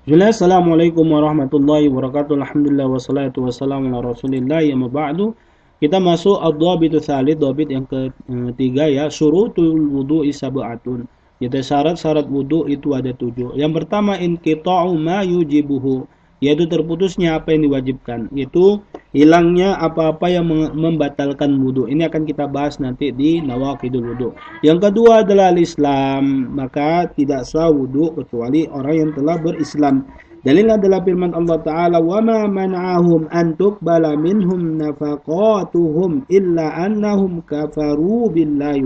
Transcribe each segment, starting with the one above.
Assalamualaikum warahmatullahi wabarakatuh. Alhamdulillah wassalatu wassalamu ala Rasulillah ya ba'du. Kita masuk ad-dhabitu tsalits, dhabit yang ketiga ya, syurutul wudu'i sab'atun. Jadi syarat-syarat wudu itu ada 7. Yang pertama inqita'u ma yujibuhu, yaitu terputusnya apa yang diwajibkan, yaitu hilangnya apa-apa yang membatalkan wudu. Ini akan kita bahas nanti di nawaqidul wudu. Yang kedua adalah al-Islam, maka tidak sah wudu kecuali orang yang telah berislam. Dalil adalah firman Allah Ta'ala, وَمَا مَنْعَهُمْ أَنْ تُقْبَلَ مِنْهُمْ نَفَقَاتُهُمْ إِلَّا أَنَّهُمْ كَفَرُوا بِاللَّهِ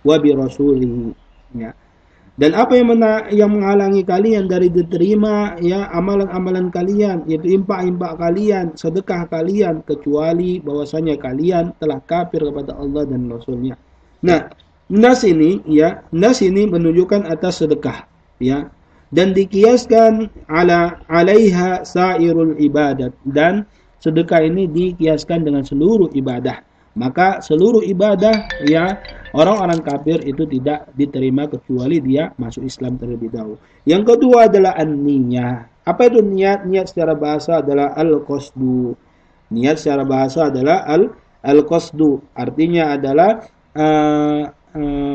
وَبِرَسُولِهِ. Ya. Dan apa yang menghalangi kalian dari diterima ya amalan-amalan kalian, yaitu impak-impak kalian, sedekah kalian, kecuali bahwasanya kalian telah kafir kepada Allah dan Rasulnya. Nah, nas ini menunjukkan atas sedekah, ya, dan dikiaskan alaiha sairul ibadat, dan sedekah ini dikiaskan dengan seluruh ibadah. Maka seluruh ibadah ya orang-orang kafir itu tidak diterima kecuali dia masuk Islam terlebih dahulu. Yang kedua adalah an-niyah. Apa itu niat? Niat secara bahasa adalah al-qasdu. Niat secara bahasa adalah al-qasdu. Artinya adalah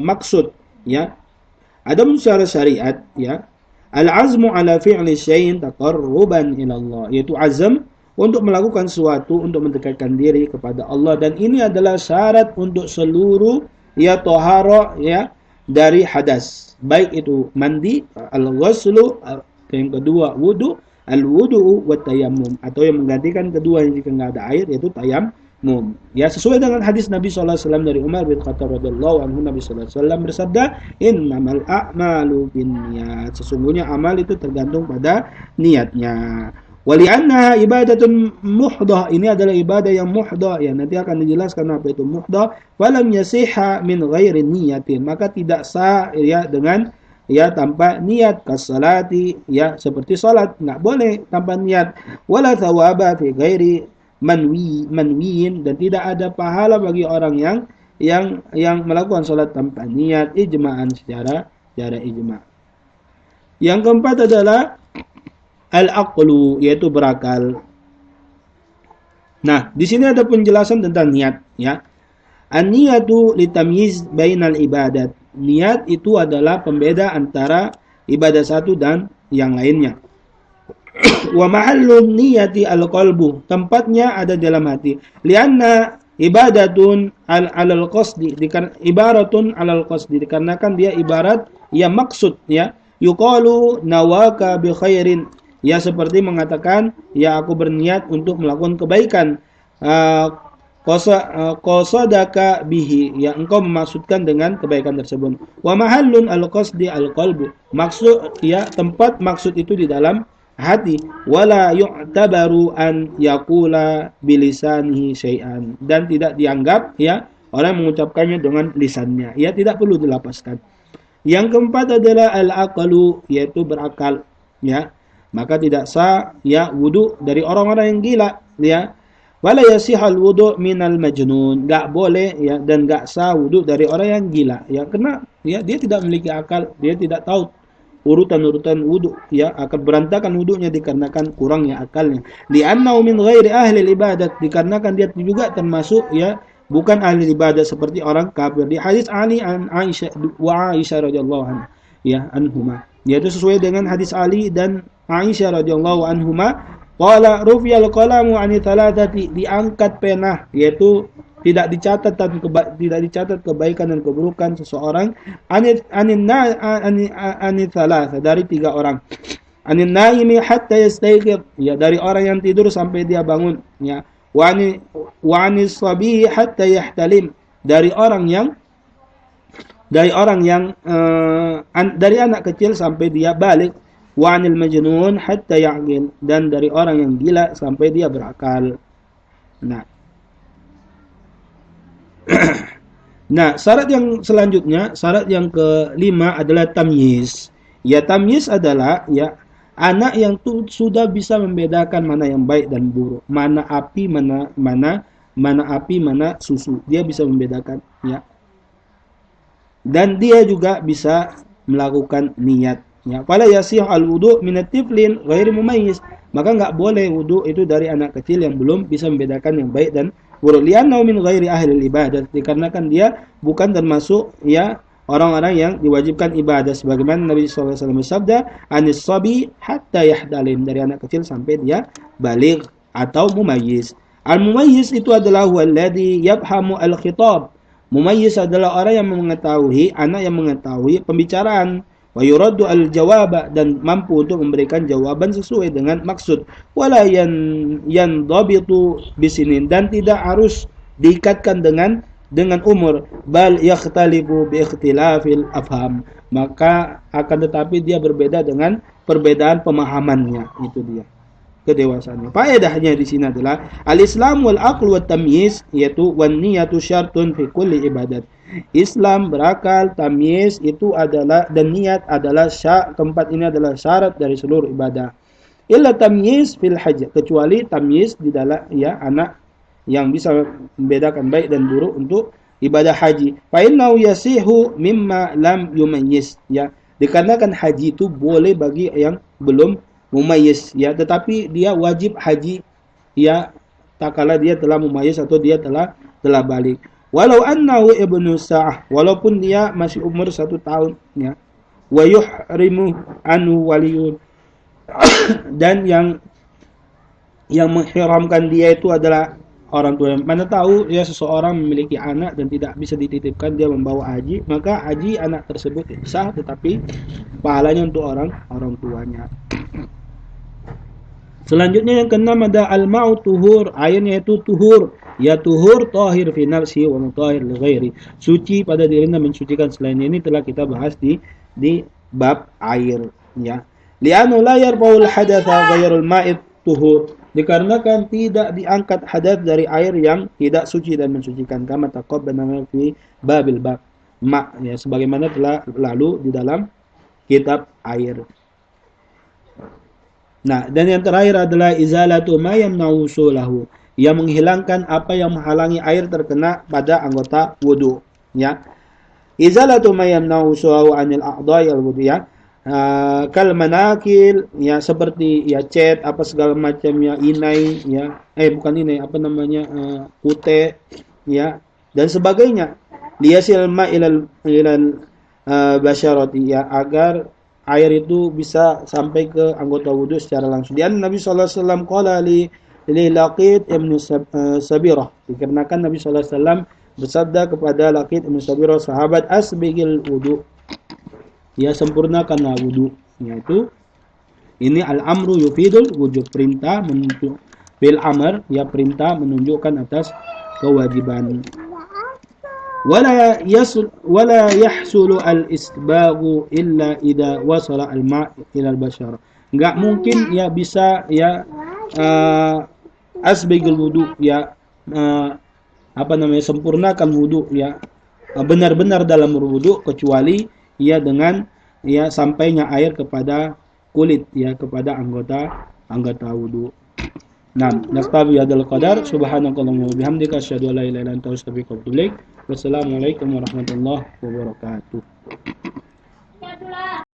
maksud, ya. Adapun secara syariat, ya, al-azmu ala fi'li syai'in taqarruban ila Allah, yaitu azam untuk melakukan sesuatu untuk mendekatkan diri kepada Allah, dan ini adalah syarat untuk seluruh ya tohara ya dari hadas, baik itu mandi, al-ghuslu, yang kedua wudu, al-wudu wa tayammum, atau yang menggantikan kedua yang jika nggak ada air yaitu tayammum. Ya, sesuai dengan hadis Nabi SAW dari Umar bin Khattab radhiyallahu anhu, Nabi SAW bersabda, innamal a'malu binniyat, sesungguhnya amal itu tergantung pada niatnya. Walianna ibadatun muhdah, ini adalah ibadah yang muhdah, ya nanti akan dijelaskan apa itu muhdah. Walam yasiha min ghairi niyatin, maka tidak sah ya dengan ya tanpa niat, kasalati ya seperti salat nggak boleh tanpa niat. Wala thawaba fi ghairi manwiyin, dan tidak ada pahala bagi orang yang melakukan salat tanpa niat, ijma'an secara ijma'. Yang keempat adalah al-aqlu, yaitu berakal. Nah, di sini ada penjelasan tentang niat, ya. An-niyatu litamyiz bainal ibadat. Niat itu adalah pembeda antara ibadah satu dan yang lainnya. Wa mahallun niyati al-qalbu, tempatnya ada dalam hati. Lianna ibadatun alal qasdi, ibaratun alal qasdi, dikarenakan dia ibarat ya maksud, ya. Yuqalu nawaka bi khairin, ya seperti mengatakan, ya aku berniat untuk melakukan kebaikan. Qasadaka bihi, ya engkau memaksudkan dengan kebaikan tersebut. Wa mahallun al-qasdi al-qalbu, maksud ya tempat maksud itu di dalam hati. Wala yu'tabaru an yaqula bilisanihi syai'an, dan tidak dianggap ya orang mengucapkannya dengan lisannya, ya tidak perlu dilapaskan. Yang keempat adalah al-aqlu, yaitu berakal, ya. Maka tidak sah ya wudu dari orang-orang yang gila, ya. Wala yasihal wudu minal majnun, enggak boleh ya, dan enggak sah wudu dari orang yang gila, ya, karena ya dia tidak memiliki akal, dia tidak tahu urutan-urutan wudu, ya, akan berantakan wudunya dikarenakan kurangnya akalnya. Li'annahu min ghairi ahli ibadat, dikarenakan dia juga termasuk ya bukan ahli ibadah seperti orang kafir. Di hadis Ali an Aisyah wa Aisyah radhiyallahu anha, ya, anhuma, yaitu sesuai dengan hadis Ali dan Aisyah radhiyallahu anhuma, qala rufiyal qalamu ani thalathati, diangkat pena, yaitu tidak dicatat kebaikan dan keburukan seseorang, anin thalatha, dari 3 orang. Anin naimi hatta yastayqid, ya dari orang yang tidur sampai dia bangun, ya. Wa anis sabi hatta yahtalim, dari anak kecil sampai dia balik. Wa anil majnun hatta ya'qil, dan dari orang yang gila sampai dia berakal. Nah, nah, syarat yang selanjutnya, syarat yang kelima adalah tamyiz. Ya, tamyiz adalah ya anak yang sudah bisa membedakan mana yang baik dan buruk, mana api, mana susu. Dia bisa membedakan, ya. Dan dia juga bisa melakukan niat, Ya, fala yasih al-wudu min at-tiflin ghairi mumayyiz. Maka enggak boleh wudu itu dari anak kecil yang belum bisa membedakan yang baik dan buruk. Li'annahu min ghairi ahli ibadah. Dikarenakan dia bukan termasuk ya orang-orang yang diwajibkan ibadah, sebagaimana Nabi SAW bersabda, anis sabi hatta yahdalim, dari anak kecil sampai dia baligh atau mumayyiz. Al-mumayyiz itu adalah walladhi yafhamu al-khitab. Mumayyiz adalah orang yang mengetahui, anak yang mengetahui pembicaraan. Wa yuraddu al-jawaba, dan mampu untuk memberikan jawaban sesuai dengan maksud. Wala yandabitu bisinin, dan tidak harus diikatkan dengan umur, bal yakhtalifu bi ikhtilafil afham, maka akan tetapi dia berbeda dengan perbedaan pemahamannya, itu dia kedewasaannya. Faedahnya di sini adalah al-Islam wal aql wat tamyiz, yaitu wan niyatu syartun fi kulli ibadat. Islam, berakal, tamyiz itu adalah, dan niat adalah keempat ini adalah syarat dari seluruh ibadah. Illa tamyiz fil hajj, kecuali tamyiz di dalam ya anak yang bisa membedakan baik dan buruk untuk ibadah haji. Fa innahu yasihu mimma lam yumayyiz, ya. Dikarenakan haji itu boleh bagi yang belum mumayyiz, ya, tetapi dia wajib haji ya tak kala dia telah mumayyiz atau dia telah balik. Walau annahu ibnu sa'ah, walaupun dia masih umur 1 tahun, ya. Wa yuhrimu anhu waliyun, dan yang menghiramkan dia itu adalah orang tua. Mana tahu ya seseorang memiliki anak dan tidak bisa dititipkan, dia membawa haji, maka haji anak tersebut sah, tetapi pahalanya untuk orang tuanya. Selanjutnya yang keenam ada al-ma'u tuhur, airnya itu tuhur, ya tuhur tahir fi nafsi wa mutahhir li ghairi, suci pada dirinya, mensucikan selainnya. Ini telah kita bahas di bab air, ya. Li'annahu la yarfa'ul hadatsa ghairul ma'id tuhur, dikarenakan tidak diangkat hadas dari air yang tidak suci dan mensucikan, kama taqaddama fi babil bab ma, ya, sebagaimana telah lalu di dalam kitab air. Nah, dan yang terakhir adalah izalatu ma yamna'u usulahu, yang menghilangkan apa yang menghalangi air terkena pada anggota wudu, ya. Izalatu ma yamna'u usulahu anil a'dha'i al-wudu, ya. Kal manakil, ya, seperti ya cet apa segala macam, ya, inai, ya, bukan inai, apa namanya, ute, ya, dan sebagainya. Liyasil ma ilal basyarati, ya, agar air itu bisa sampai ke anggota wudu secara langsung. Dan Nabi sallallahu alaihi wasallam qala li Laqit ibn Sabirah, dikarenakan Nabi sallallahu alaihi wasallam bersabda kepada Laqit ibn Sabirah, sahabat, asbigil wudu, ya, sempurnakanlah wudu, yaitu ini al-amru yufidul wujub, perintah menunjuk, bil amr, ya, perintah menunjukkan atas kewajiban. Wala yahsulu al-isbaghu illa idza wasala al-ma' ila al-bashara. Enggak mungkin ya bisa ya asbigul wudu, ya, apa namanya, sempurnakan wudu, ya, benar-benar dalam berwudu, kecuali ya dengan ya sampainya air kepada kulit, ya, kepada anggota wudu. Nah, naktabi hadzal qadar, subhanakallahumma wa bihamdika asyhadu an la ilaha illa anta astaghfiruka wa atubu ilaik. Wassalamualaikum warahmatullahi wabarakatuh.